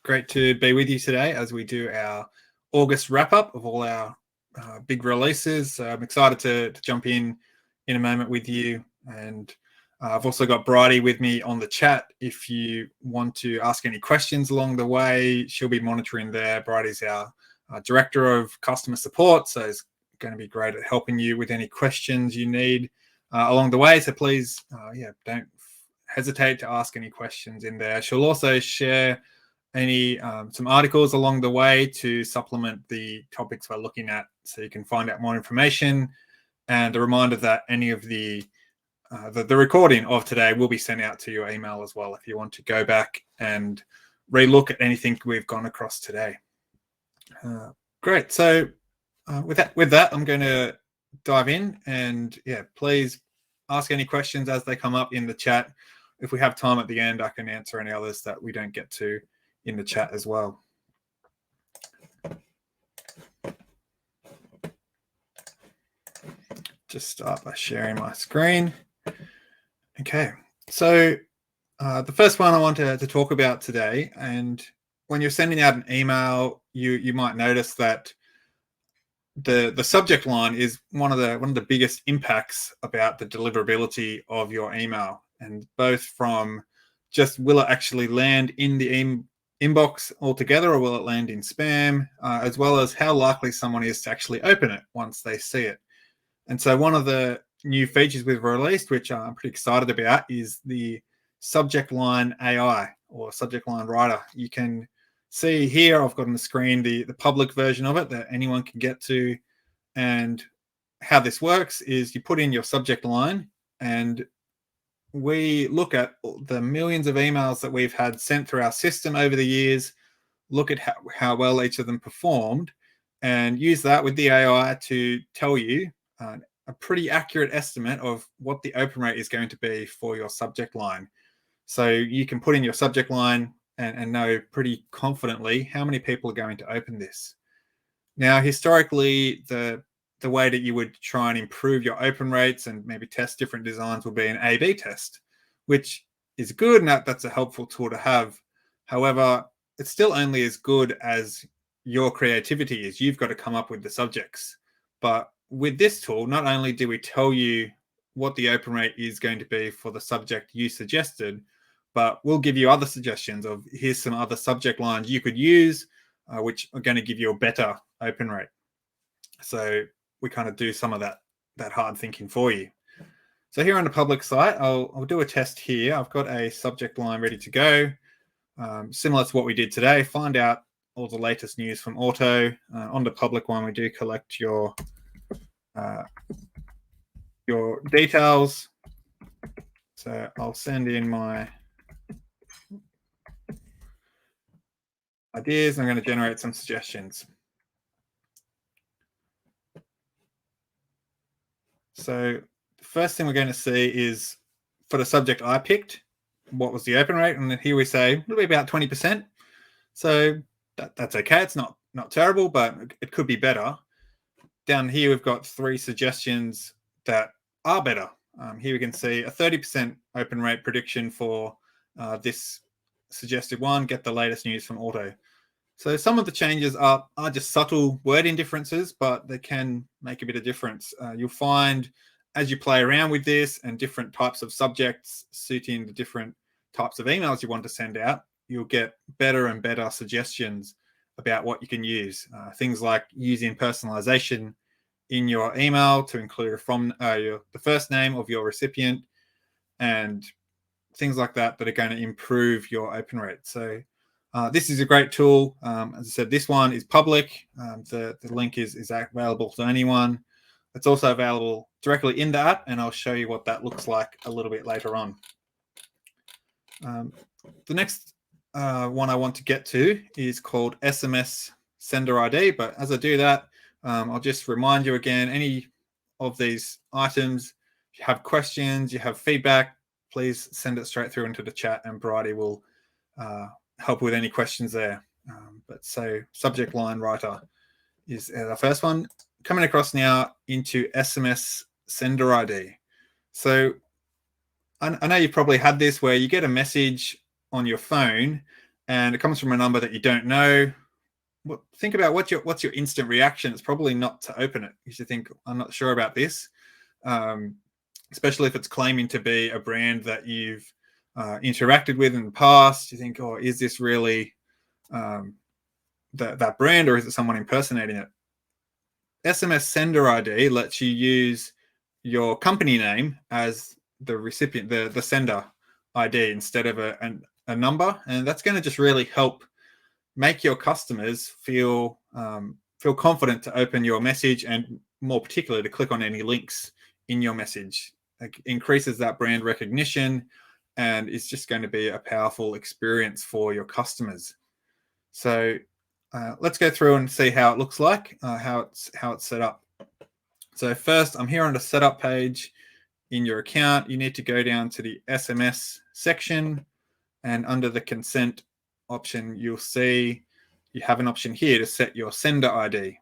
Great to be with you today as we do our August wrap-up of all our big releases. So I'm excited to jump in a moment with you. And I've also got Bridie with me on the chat. If you want to ask any questions along the way, she'll be monitoring there. Bridie's our Director of Customer Support, so it's going to be great at helping you with any questions you need along the way. So please, don't hesitate to ask any questions in there. She'll also share some articles along the way to supplement the topics we're looking at, so you can find out more information. And a reminder that any of the recording of today will be sent out to your email as well if you want to go back and relook at anything we've gone across today. Great. So with that, I'm going to dive in, and please ask any questions as they come up in the chat. If we have time at the end, I can answer any others that we don't get to in the chat as well. Just start by sharing my screen. Okay, so the first one I want to talk about today, and when you're sending out an email, you might notice that the subject line is one of the biggest impacts about the deliverability of your email, and both from just will it actually land in the inbox altogether, or will it land in spam, as well as how likely someone is to actually open it once they see it. And so one of the new features we've released, which I'm pretty excited about, is the subject line AI, or subject line writer. You can see here, I've got on the screen the public version of it that anyone can get to. And how this works is you put in your subject line, and we look at the millions of emails that we've had sent through our system over the years, look at how well each of them performed, and use that with the AI to tell you a pretty accurate estimate of what the open rate is going to be for your subject line. So you can put in your subject line and know pretty confidently how many people are going to open this. Now, historically, the way that you would try and improve your open rates and maybe test different designs would be an A/B test, which is good, and that's a helpful tool to have. However, it's still only as good as your creativity is. You've got to come up with the subjects. But with this tool, not only do we tell you what the open rate is going to be for the subject you suggested, but we'll give you other suggestions of here's some other subject lines you could use, which are going to give you a better open rate. So we kind of do some of that hard thinking for you. So here on the public site, I'll do a test here. I've got a subject line ready to go, similar to what we did today. Find out all the latest news from Ortto. On the public one, we do collect your details. So I'll send in my ideas. I'm going to generate some suggestions. So the first thing we're going to see is for the subject I picked, what was the open rate? And then here we say it'll be about 20%. So that's okay. It's not terrible, but it could be better. Down here, we've got 3 suggestions that are better. Here we can see a 30% open rate prediction for this suggested one, get the latest news from Ortto. So some of the changes are just subtle wording differences, but they can make a bit of difference. You'll find as you play around with this and different types of subjects suiting the different types of emails you want to send out, you'll get better and better suggestions about what you can use. Things like using personalization in your email to include the first name of your recipient, and things like that are going to improve your open rate. So this is a great tool. As I said, this one is public. The link is available to anyone. It's also available directly in the app, and I'll show you what that looks like a little bit later on. The next one I want to get to is called SMS Sender Id. But as I do that, I'll just remind you again, any of these items, if you have questions, you have feedback, please send it straight through into the chat, and Bridie will help with any questions there. But so subject line writer is the first one. Coming across now into SMS Sender Id. So I know you've probably had this where you get a message on your phone and it comes from a number that you don't know, think about what's your instant reaction. It's probably not to open it. You should think, I'm not sure about this, especially if it's claiming to be a brand that you've interacted with in the past. You think, oh, is this really that brand, or is it someone impersonating it? SMS Sender Id lets you use your company name as the recipient, the sender ID, instead of a number, and that's going to just really help make your customers feel confident to open your message, and more particularly to click on any links in your message. It increases that brand recognition, and it's just going to be a powerful experience for your customers. So let's go through and see how it looks like, how it's set up. So first, I'm here on the setup page in your account. You need to go down to the SMS section, and under the consent option, you'll see you have an option here to set your sender ID.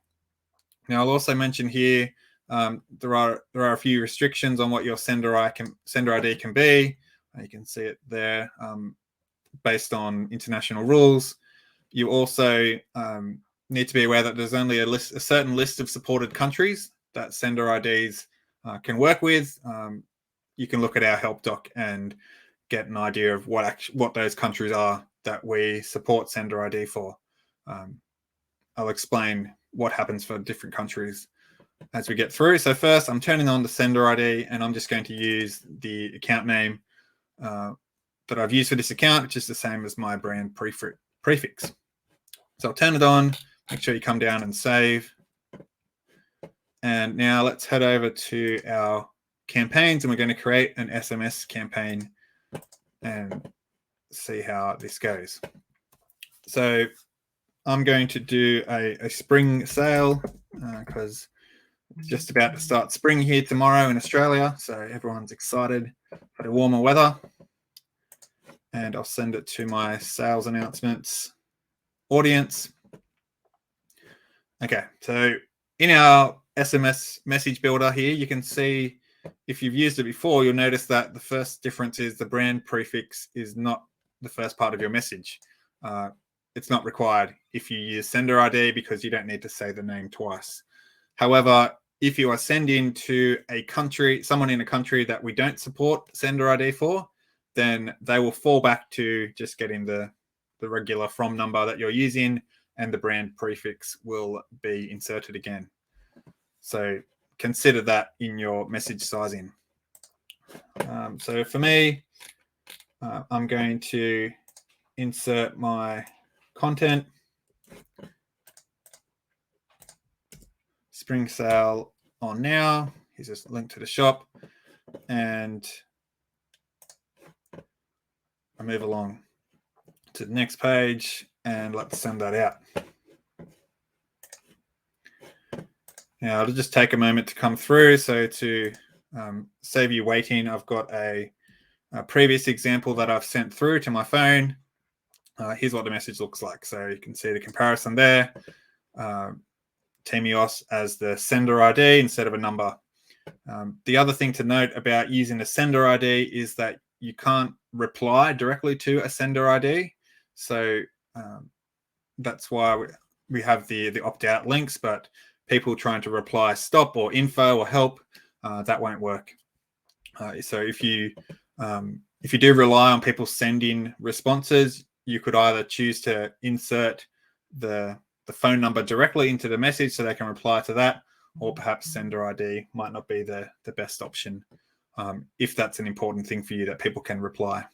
Now, I'll also mention here there are a few restrictions on what your sender ID can be. You can see it there, based on international rules. You also need to be aware that there's only a certain list of supported countries that sender IDs can work with. You can look at our help doc and get an idea of what those countries are that we support sender ID for. I'll explain what happens for different countries as we get through. So first, I'm turning on the sender ID, and I'm just going to use the account name that I've used for this account, which is the same as my brand prefix. So I'll turn it on, make sure you come down and save. And now let's head over to our campaigns, and we're going to create an SMS campaign and see how this goes. So I'm going to do a spring sale because it's just about to start spring here tomorrow in Australia. So everyone's excited for the warmer weather. And I'll send it to my sales announcements audience. Okay, so in our SMS Message Builder here, you can see, if you've used it before, you'll notice that the first difference is the brand prefix is not the first part of your message. It's not required if you use sender ID, because you don't need to say the name twice. However, if you are sending to someone in a country that we don't support sender ID for, then they will fall back to just getting the regular from number that you're using, and the brand prefix will be inserted again. So consider that in your message sizing. So for me, I'm going to insert my content. Spring sale on now. Here's just a link to the shop, and I move along to the next page, and let's send that out. Now, it'll just take a moment to come through. So to save you waiting, I've got a previous example that I've sent through to my phone. Here's what the message looks like. So you can see the comparison there. Temios as the sender ID instead of a number. The other thing to note about using a sender ID is that you can't reply directly to a sender ID. So that's why we have the opt-out links, but people trying to reply stop or info or help, that won't work. So if you do rely on people sending responses, you could either choose to insert the phone number directly into the message so they can reply to that, or perhaps sender ID might not be the best option if that's an important thing for you that people can reply.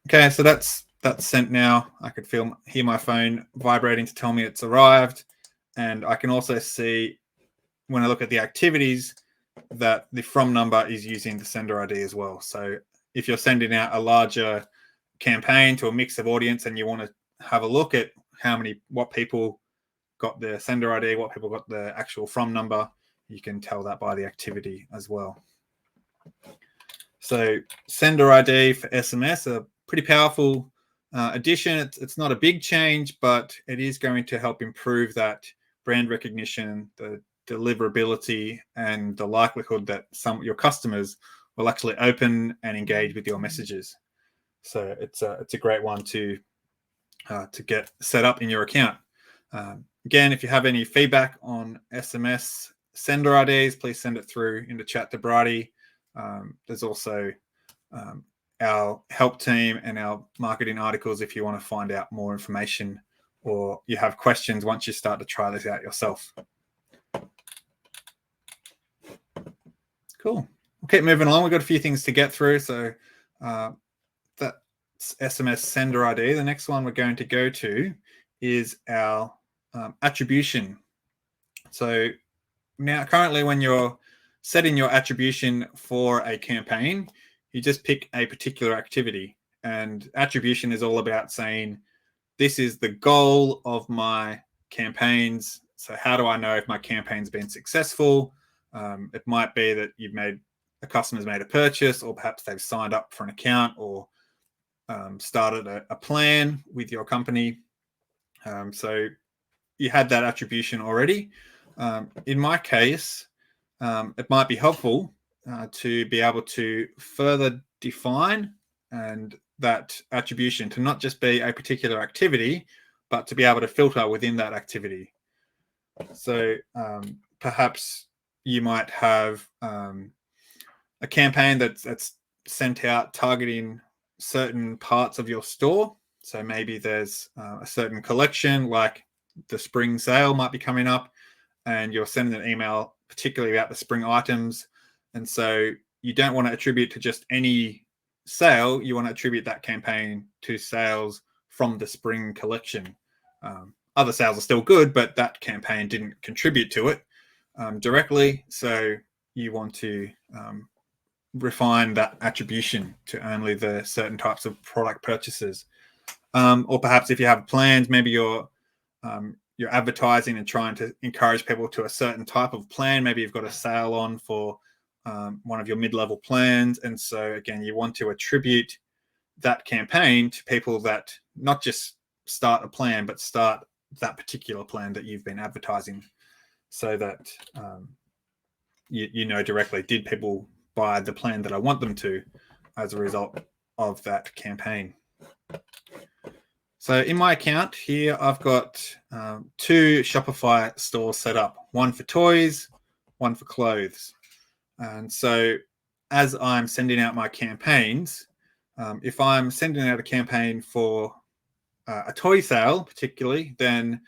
Okay, so that's sent now. I could hear my phone vibrating to tell me it's arrived, and I can also see when I look at the activities that the from number is using the sender ID as well. So if you're sending out a larger campaign to a mix of audience and you want to have a look at what people got the sender ID, what people got the actual from number, you can tell that by the activity as well. So sender ID for SMS, a pretty powerful addition. It's not a big change, but it is going to help improve that brand recognition, the deliverability, and the likelihood that your customers will actually open and engage with your messages. So it's a great one to get set up in your account. Again, if you have any feedback on SMS Sender IDs, please send it through in the chat to Bridie. There's also our help team and our marketing articles if you want to find out more information or you have questions once you start to try this out yourself. Cool. We'll keep moving along. We've got a few things to get through. So that's SMS Sender ID. The next one we're going to go to is our attribution. So now currently when you're setting your attribution for a campaign, you just pick a particular activity, and attribution is all about saying, this is the goal of my campaigns. So how do I know if my campaign's been successful? It might be that a customer's made a purchase, or perhaps they've signed up for an account or started a plan with your company. So you had that attribution already. In my case, it might be helpful to be able to further define and that attribution to not just be a particular activity, but to be able to filter within that activity. So perhaps you might have a campaign that's sent out targeting certain parts of your store. So maybe there's a certain collection, like the spring sale might be coming up, and you're sending an email particularly about the spring items. And so you don't want to attribute to just any sale. You want to attribute that campaign to sales from the spring collection. Other sales are still good, but that campaign didn't contribute to it directly. So you want to refine that attribution to only the certain types of product purchases. Or perhaps if you have plans, maybe you're advertising and trying to encourage people to a certain type of plan. Maybe you've got a sale on for one of your mid-level plans. And so again, you want to attribute that campaign to people that not just start a plan, but start that particular plan that you've been advertising, so that you know directly, did people buy the plan that I want them to as a result of that campaign. So in my account here, I've got 2 Shopify stores set up, one for toys, one for clothes. And so as I'm sending out my campaigns, if I'm sending out a campaign for a toy sale particularly, then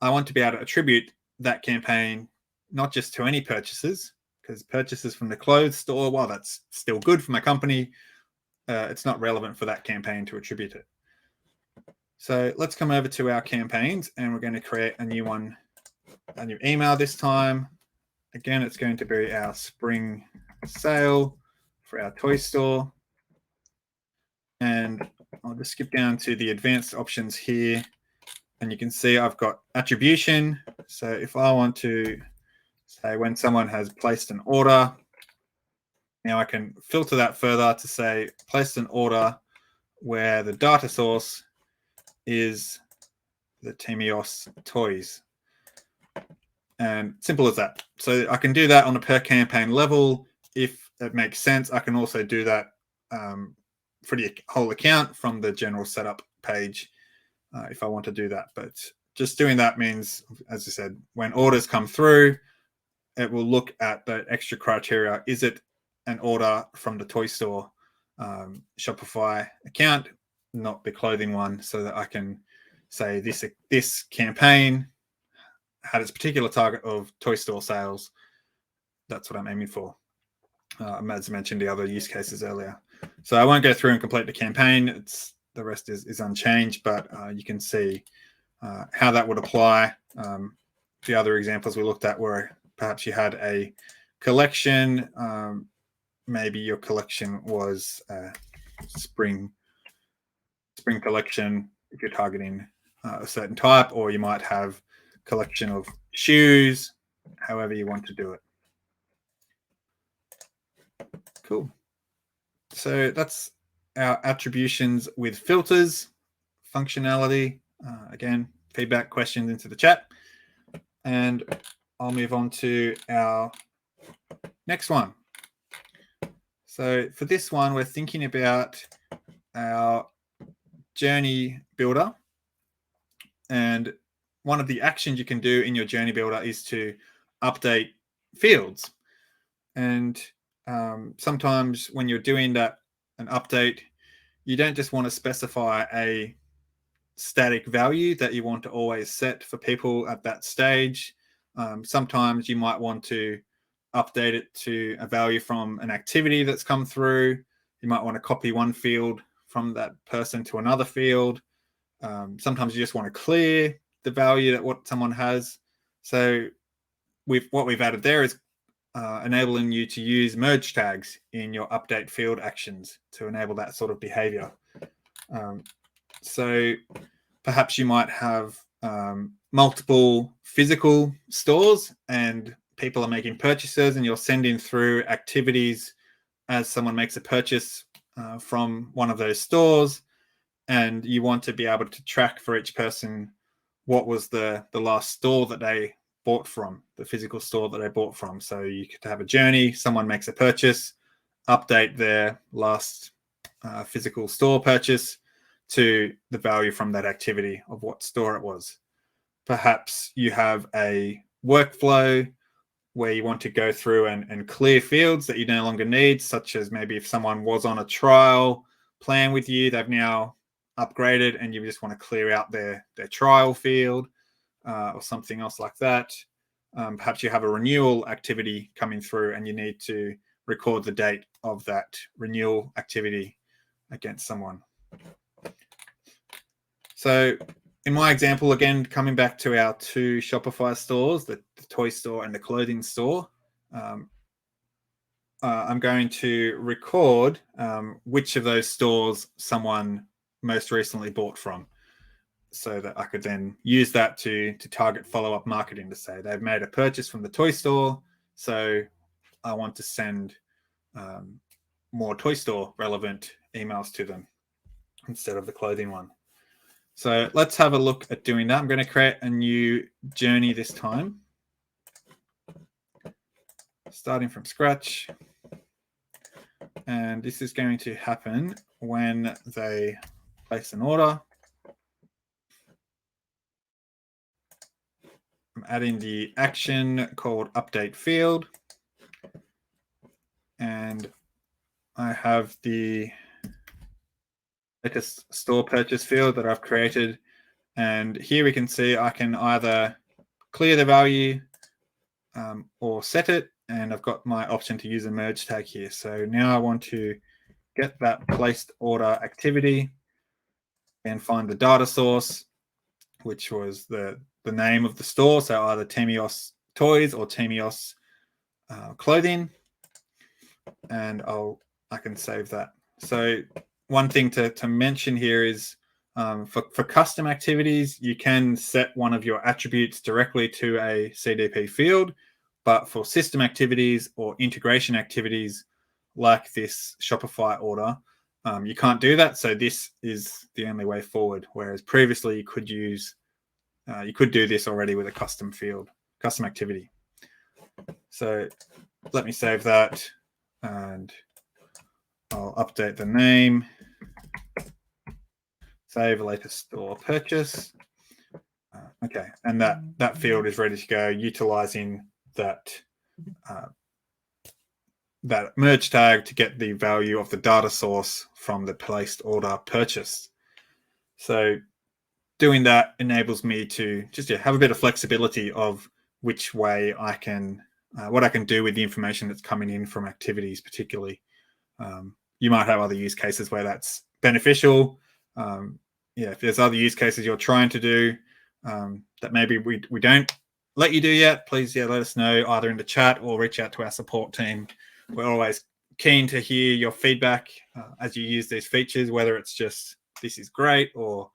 I want to be able to attribute that campaign not just to any purchases, because purchases from the clothes store, while that's still good for my company, it's not relevant for that campaign to attribute it. So let's come over to our campaigns, and we're going to create a new one, a new email this time. Again, it's going to be our spring sale for our toy store. And I'll just skip down to the advanced options here, and you can see I've got attribution. So if I want to say when someone has placed an order, now I can filter that further to say placed an order where the data source is the Temios toys. And simple as that. So I can do that on a per campaign level if it makes sense. I can also do that for the whole account from the general setup page if I want to do that. But just doing that means, as I said, when orders come through, it will look at the extra criteria. Is it an order from the toy store Shopify account, not the clothing one, so that I can say this campaign had its particular target of toy store sales. That's what I'm aiming for. As I mentioned the other use cases earlier. So I won't go through and complete the campaign. The rest is unchanged, but you can see how that would apply. The other examples we looked at were perhaps you had a collection. Maybe your collection was spring collection if you're targeting a certain type, or you might have collection of shoes, however you want to do it. Cool. So that's our attributions with filters functionality. Again, feedback, questions into the chat. And I'll move on to our next one. So for this one, we're thinking about our journey builder. And one of the actions you can do in your journey builder is to update fields. And sometimes when you're doing an update, you don't just want to specify a static value that you want to always set for people at that stage. Sometimes you might want to update it to a value from an activity that's come through. You might want to copy one field from that person to another field. Sometimes you just want to clear the value that what someone has. So what we've added there is enabling you to use merge tags in your update field actions to enable that sort of behavior. So perhaps you might have multiple physical stores and people are making purchases, and you're sending through activities as someone makes a purchase from one of those stores, and you want to be able to track for each person what was the last store that they bought from, the physical store that they bought from. So you could have a journey, someone makes a purchase, update their last physical store purchase to the value from that activity of what store it was. Perhaps you have a workflow where you want to go through and clear fields that you no longer need, such as maybe if someone was on a trial plan with you, they've now upgraded and you just want to clear out their trial field or something else like that. Perhaps you have a renewal activity coming through and you need to record the date of that renewal activity against someone. So in my example, again, coming back to our two Shopify stores, the toy store and the clothing store, I'm going to record which of those stores someone most recently bought from, so that I could then use that to target follow-up marketing to say they've made a purchase from the toy store, so I want to send more toy store relevant emails to them instead of the clothing one. So let's have a look at doing that. I'm going to create a new journey this time, starting from scratch. And this is going to happen when they place an order. I'm adding the action called update field. And I have the latest store purchase field that I've created. And here we can see I can either clear the value or set it. And I've got my option to use a merge tag here. So now I want to get that placed order activity and find the data source, which was the name of the store. So either Temios Toys or Temios Clothing. And I can save that. So one thing to mention here is for custom activities, you can set one of your attributes directly to a CDP field. But for system activities or integration activities like this Shopify order, you can't do that. So this is the only way forward. Whereas previously you could do this already with a custom field, custom activity. So let me save that and I'll update the name, save latest store purchase. Okay, and that field is ready to go, utilizing that merge tag to get the value of the data source from the placed order purchased. So doing that enables me to just have a bit of flexibility of which way I can, what I can do with the information that's coming in from activities particularly. You might have other use cases where that's beneficial. If there's other use cases you're trying to do that maybe we don't let you do yet, please let us know either in the chat or reach out to our support team. We're always keen to hear your feedback as you use these features, whether it's just this is great or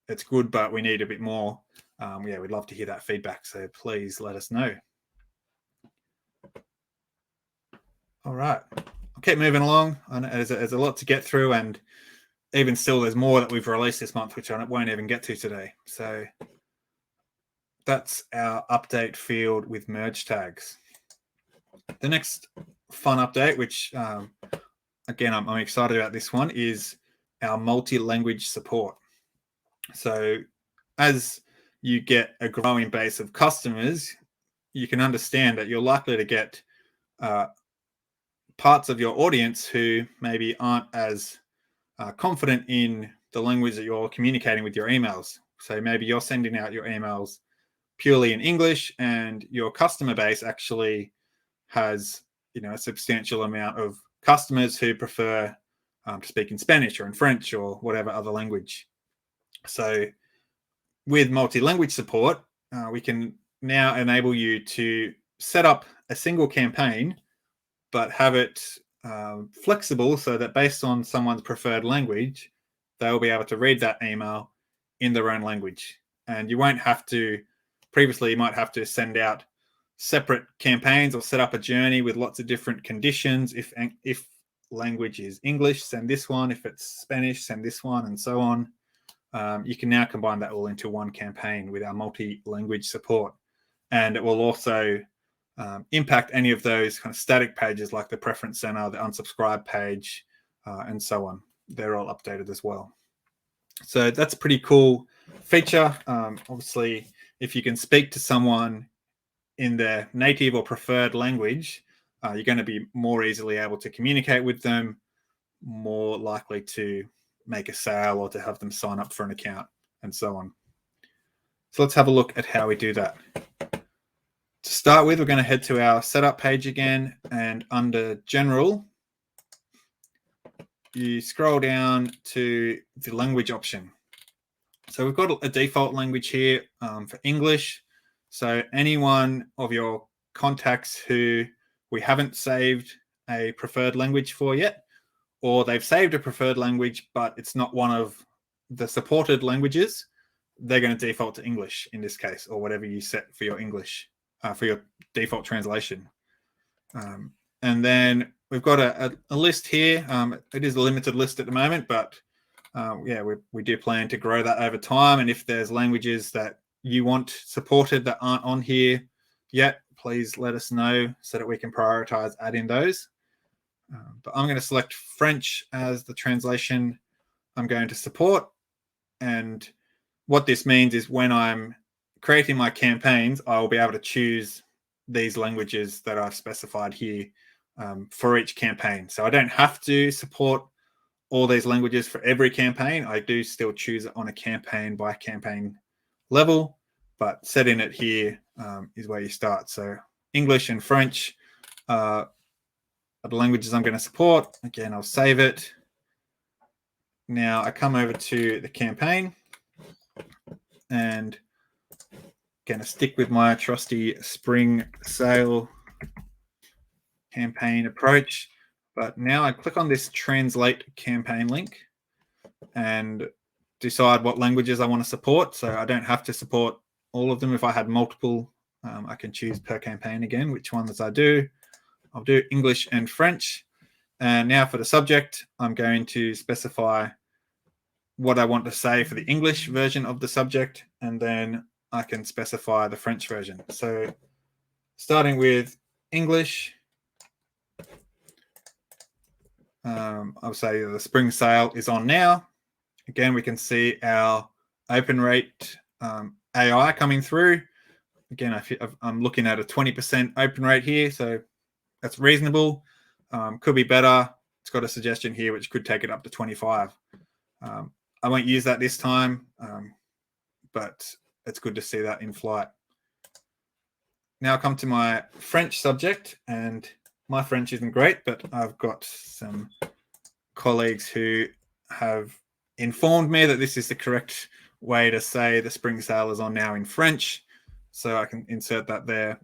it's good, but we need a bit more. We'd love to hear that feedback. So please let us know. All right, I'll keep moving along. I know there's a lot to get through, and even still, there's more that we've released this month, which I won't even get to today. So that's our update field with merge tags. The next fun update, which again, I'm excited about this one, is our multi-language support. So as you get a growing base of customers, you can understand that you're likely to get parts of your audience who maybe aren't as confident in the language that you're communicating with your emails. So maybe you're sending out your emails purely in English, and your customer base actually has, a substantial amount of customers who prefer to speak in Spanish or in French or whatever other language. So with multi-language support, we can now enable you to set up a single campaign, but have it flexible so that based on someone's preferred language, they'll be able to read that email in their own language. And you won't have to, previously you might have to send out separate campaigns or set up a journey with lots of different conditions. If language is English, send this one. If it's Spanish, send this one, and so on. You can now combine that all into one campaign with our multi-language support. And it will also impact any of those kind of static pages like the preference center, the unsubscribe page, and so on. They're all updated as well. So that's a pretty cool feature. Obviously, if you can speak to someone in their native or preferred language, you're going to be more easily able to communicate with them, more likely to make a sale or to have them sign up for an account, and so on. So let's have a look at how we do that. To start with, we're going to head to our setup page again, and under General, you scroll down to the language option. So we've got a default language here for English. So anyone of your contacts who we haven't saved a preferred language for yet, or they've saved a preferred language, but it's not one of the supported languages, they're going to default to English in this case, or whatever you set for your English, for your default translation. And then we've got a list here. It is a limited list at the moment, but yeah, we do plan to grow that over time. And if there's languages that you want supported that aren't on here yet, please let us know so that we can prioritize adding those. But I'm going to select French as the translation I'm going to support. And what this means is when I'm creating my campaigns, I will be able to choose these languages that I've specified here for each campaign. So I don't have to support all these languages for every campaign. I do still choose it on a campaign by campaign level, but setting it here is where you start. So English and French are the languages I'm going to support. Again, I'll save it. Now I come over to the campaign and going to stick with my trusty spring sale campaign approach. But now I click on this translate campaign link and decide what languages I want to support. So I don't have to support all of them. If I had multiple, I can choose per campaign again, which ones I do. I'll do English and French. And now for the subject, I'm going to specify what I want to say for the English version of the subject, and then I can specify the French version. So starting with English, I'll say the spring sale is on now. Again, we can see our open rate AI coming through. Again, I'm looking at a 20% open rate here, so that's reasonable. Could be better. It's got a suggestion here which could take it up to 25. I won't use that this time, but it's good to see that in flight. Now I come to my French subject, and my French isn't great, but I've got some colleagues who have informed me that this is the correct way to say the spring sale is on now in French. So I can insert that there.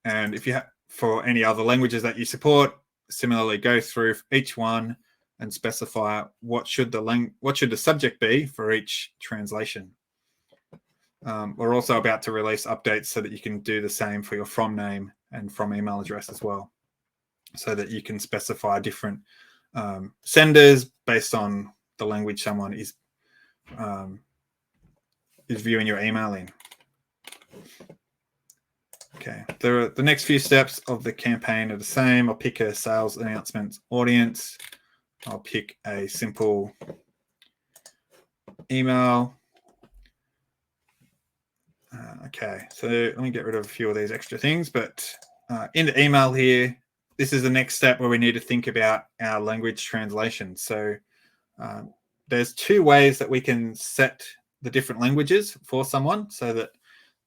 And if you have, for any other languages that you support, similarly go through each one and specify what should the subject be for each translation. We're also about to release updates so that you can do the same for your from name and from email address as well, so that you can specify different senders based on the language someone is viewing your email in. Okay, the next few steps of the campaign are the same. I'll pick a sales announcement audience. I'll pick a simple email. Okay, so let me get rid of a few of these extra things, but in the email here, this is the next step where we need to think about our language translation. So there's two ways that we can set the different languages for someone so that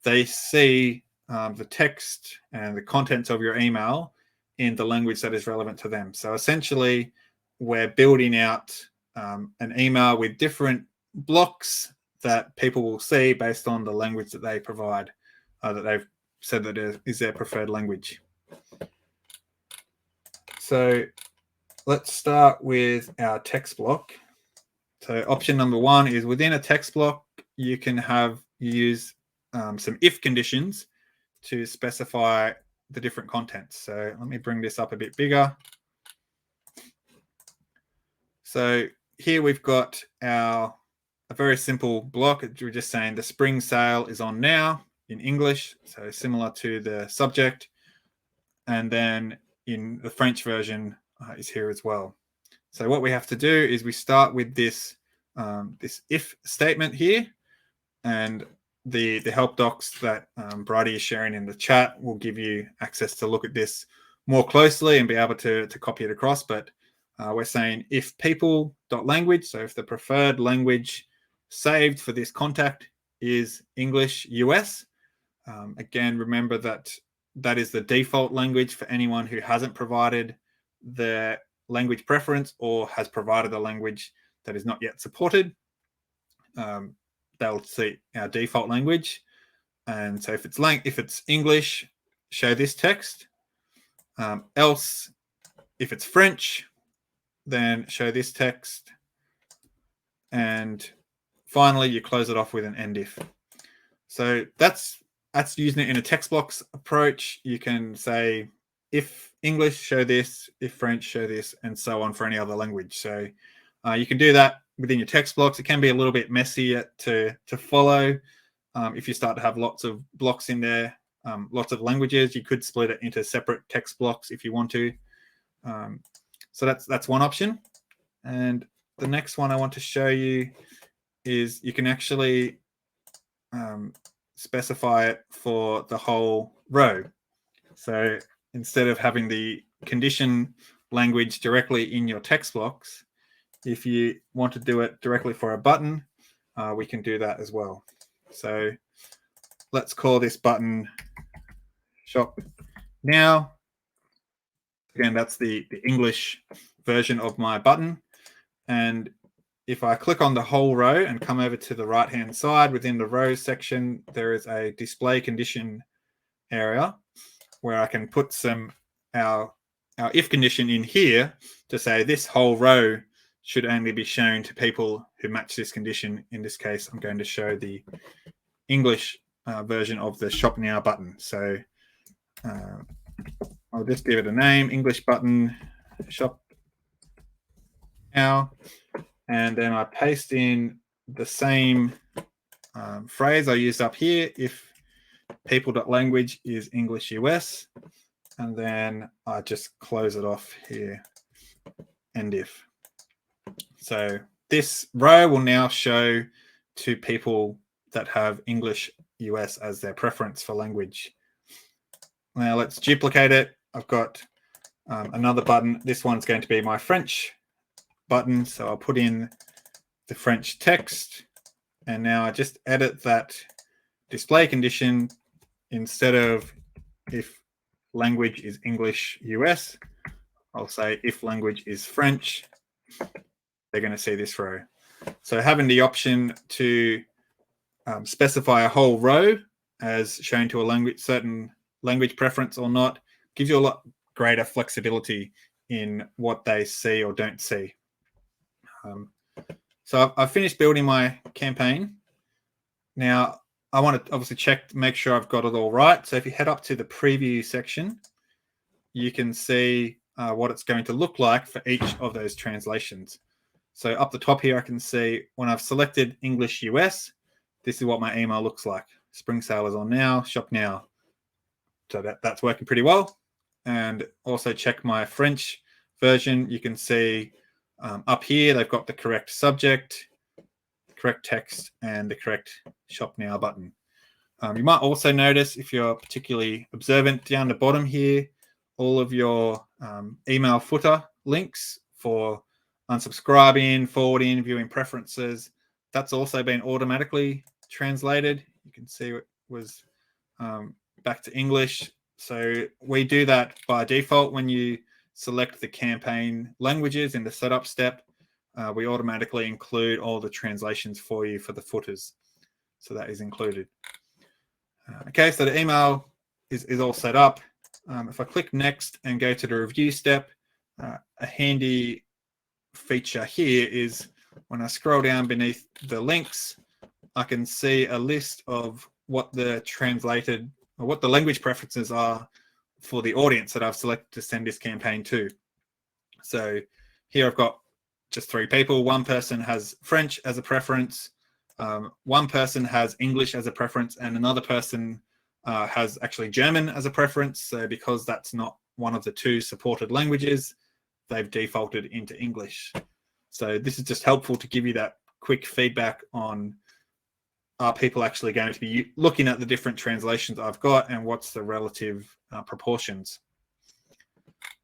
they see the text and the contents of your email in the language that is relevant to them. So essentially, we're building out an email with different blocks that people will see based on the language that they provide, that they've said that is their preferred language. So let's start with our text block. So option number one is within a text block, you can use some if conditions to specify the different contents. So let me bring this up a bit bigger. So here we've got a very simple block. We're just saying the spring sale is on now in English, so similar to the subject. And then in the French version is here as well. So what we have to do is we start with this if statement here, and the help docs that Bridie is sharing in the chat will give you access to look at this more closely and be able to copy it across. But we're saying if people.language, so if the preferred language saved for this contact is English US, again, remember that is the default language for anyone who hasn't provided the language preference or has provided a language that is not yet supported. They'll see our default language. And so if it's English, show this text. Else, if it's French, then show this text. And finally, you close it off with an end if. So that's using it in a text blocks approach. You can say if English, show this, if French, show this, and so on for any other language. So you can do that within your text blocks. It can be a little bit messy to follow. If you start to have lots of blocks in there, lots of languages, you could split it into separate text blocks if you want to. So that's one option. And the next one I want to show you is you can actually specify it for the whole row. So instead of having the condition language directly in your text blocks, if you want to do it directly for a button, we can do that as well. So let's call this button shop now. Again, that's the English version of my button. And if I click on the whole row and come over to the right-hand side within the rows section, there is a display condition area where I can put our if condition in here to say this whole row should only be shown to people who match this condition. In this case, I'm going to show the English version of the Shop Now button. So I'll just give it a name, English button, Shop Now. And then I paste in the same phrase I used up here, if people.language is English US. And then I just close it off here, end if. So this row will now show to people that have English US as their preference for language. Now let's duplicate it. I've got another button. This one's going to be my French button. So I'll put in the French text. And now I just edit that display condition. Instead of if language is English US, I'll say if language is French. They're going to see this row. So having the option to specify a whole row as shown to a certain language preference or not gives you a lot greater flexibility in what they see or don't see. So I've finished building my campaign. Now I want to obviously make sure I've got it all right. So if you head up to the preview section, you can see what it's going to look like for each of those translations. So up the top here, I can see when I've selected English US, this is what my email looks like. Spring sale is on now, shop now. So that's working pretty well. And also check my French version. You can see up here, they've got the correct subject. correct text, and the correct Shop Now button. You might also notice, if you're particularly observant, down the bottom here, all of your email footer links for unsubscribing, forwarding, viewing preferences, that's also been automatically translated. You can see it was back to English. So we do that by default when you select the campaign languages in the setup step. We automatically include all the translations for you for the footers. So that is included. Okay, so the email is all set up. If I click next and go to the review step, a handy feature here is when I scroll down beneath the links, I can see a list of what the translated or what the language preferences are for the audience that I've selected to send this campaign to. So here I've got just 3 people. One person has French as a preference. One person has English as a preference, and another person has actually German as a preference. So because that's not one of the 2 supported languages, they've defaulted into English. So this is just helpful to give you that quick feedback on, are people actually going to be looking at the different translations I've got and what's the relative proportions.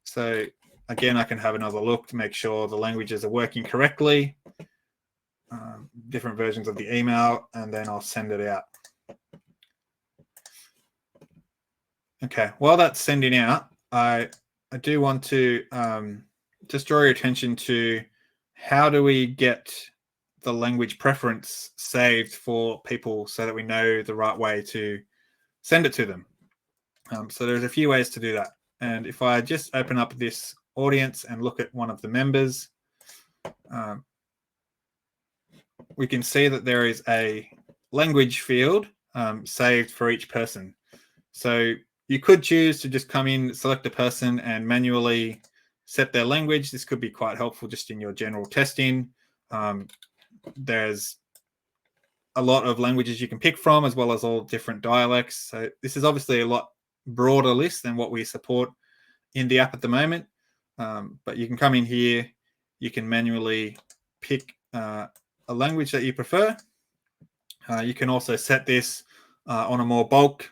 So again, I can have another look to make sure the languages are working correctly. Different versions of the email, and then I'll send it out. Okay, while that's sending out, I do want to just draw your attention to how do we get the language preference saved for people so that we know the right way to send it to them. So there's a few ways to do that. And if I just open up this audience and look at one of the members, we can see that there is a language field saved for each person. So you could choose to just come in, select a person, and manually set their language. This could be quite helpful just in your general testing. There's a lot of languages you can pick from, as well as all different dialects. So this is obviously a lot broader list than what we support in the app at the moment. But you can come in here, you can manually pick a language that you prefer. You can also set this on a more bulk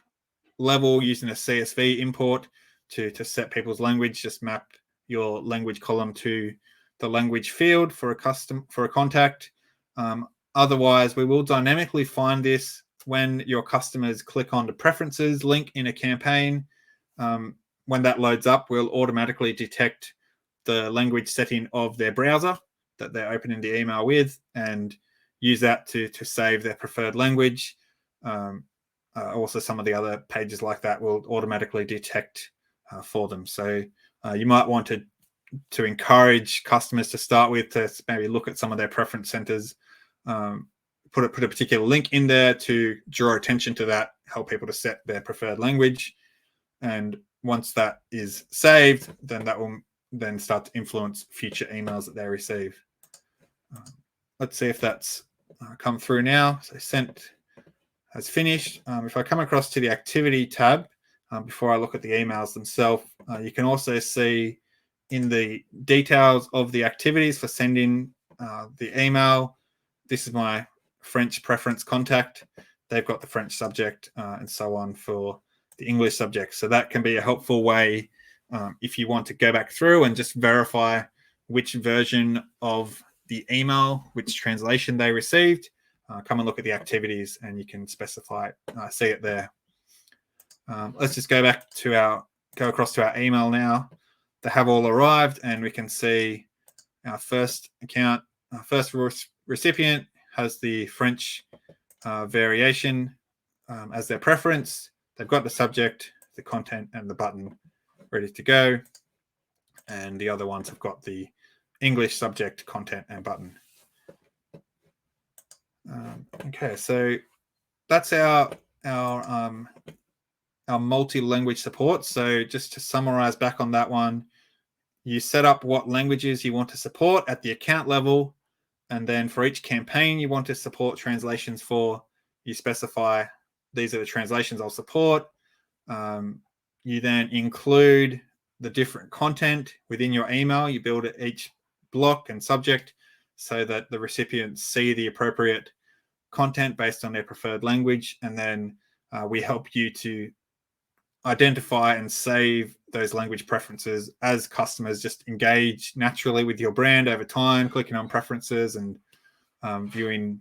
level using a CSV import to set people's language. Just map your language column to the language field for a contact. Otherwise, we will dynamically find this when your customers click on the preferences link in a campaign. When that loads up, we'll automatically detect the language setting of their browser that they're opening the email with, and use that to save their preferred language. Also, some of the other pages like that will automatically detect for them. So you might want to encourage customers to start with to maybe look at some of their preference centers, put a particular link in there to draw attention to that, help people to set their preferred language. And once that is saved, then that will then start to influence future emails that they receive. Let's see if that's come through now. So sent has finished. If I come across to the activity tab, before I look at the emails themselves, you can also see in the details of the activities for sending the email, this is my French preference contact. They've got the French subject and so on for the English subject. So that can be a helpful way if you want to go back through and just verify which version of the email, which translation they received. Come and look at the activities and you can specify it, see it there. Let's just go across to our email now. They have all arrived, and we can see our first account, our first recipient has the French variation as their preference. They've got the subject, the content, and the button ready to go. And the other ones have got the English subject, content, and button. Okay, so that's our multi-language support. So just to summarize back on that one, you set up what languages you want to support at the account level, and then for each campaign you want to support translations for, you specify these are the translations I'll support. You then include the different content within your email. You build each block and subject so that the recipients see the appropriate content based on their preferred language. And then we help you to identify and save those language preferences as customers just engage naturally with your brand over time, clicking on preferences and viewing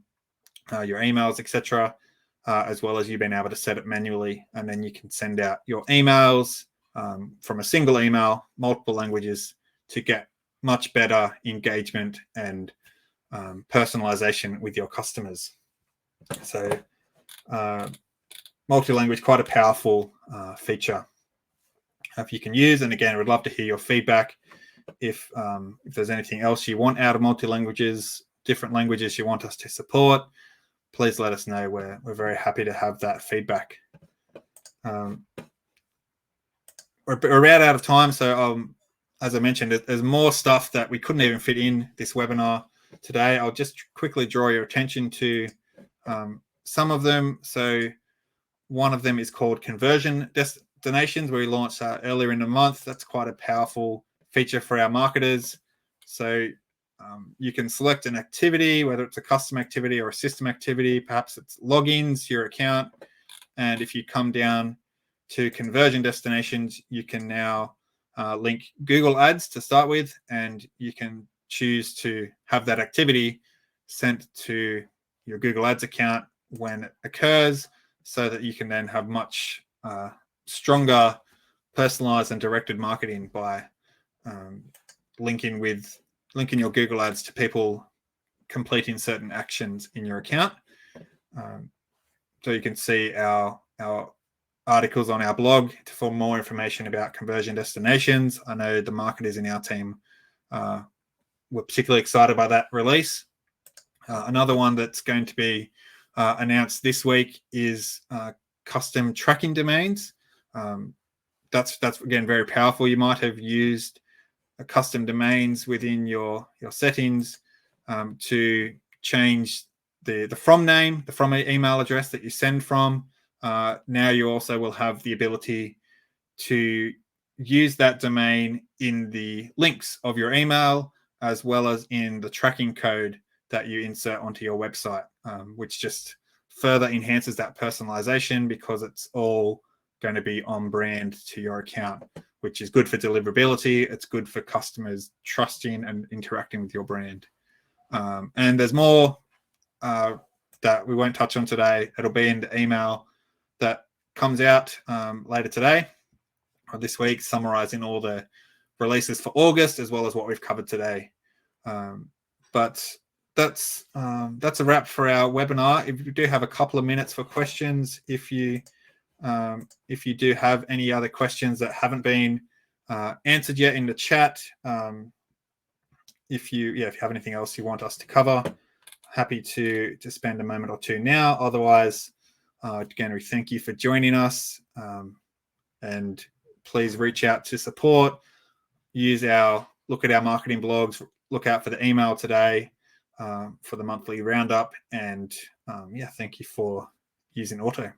your emails, etc., as well as you being able to set it manually. And then you can send out your emails from a single email, multiple languages, to get much better engagement and personalization with your customers. So multi-language, quite a powerful feature if you can use. And again, we'd love to hear your feedback. If there's anything else you want out of multi-languages, different languages you want us to support, please let us know. We're very happy to have that feedback. We're about out of time, so as I mentioned, there's more stuff that we couldn't even fit in this webinar today. I'll just quickly draw your attention to some of them. So one of them is called Conversion Destinations, where we launched earlier in the month. That's quite a powerful feature for our marketers. So you can select an activity, whether it's a custom activity or a system activity. Perhaps it's logins to your account. And if you come down to Conversion Destinations, you can now link Google Ads to start with, and you can choose to have that activity sent to your Google Ads account when it occurs, so that you can then have much stronger personalized and directed marketing by linking your Google Ads to people completing certain actions in your account. So you can see our articles on our blog for more information about Conversion Destinations. I know the marketers in our team were particularly excited by that release. Another one that's going to be announced this week is custom tracking domains. That's again very powerful. You might have used custom domains within your settings to change the from name, the from email address that you send from. Now you also will have the ability to use that domain in the links of your email, as well as in the tracking code that you insert onto your website, which just further enhances that personalization, because it's all going to be on brand to your account, which is good for deliverability. It's good for customers trusting and interacting with your brand. And there's more that we won't touch on today. It'll be in the email that comes out later today or this week, summarizing all the releases for August, as well as what we've covered today. But that's a wrap for our webinar. If you do have a couple of minutes for questions, if you do have any other questions that haven't been answered yet in the chat, if you have anything else you want us to cover, happy to spend a moment or two now. Otherwise, again, we thank you for joining us, and please reach out to support. Look at our marketing blogs, look out for the email today for the monthly roundup, and thank you for using Ortto.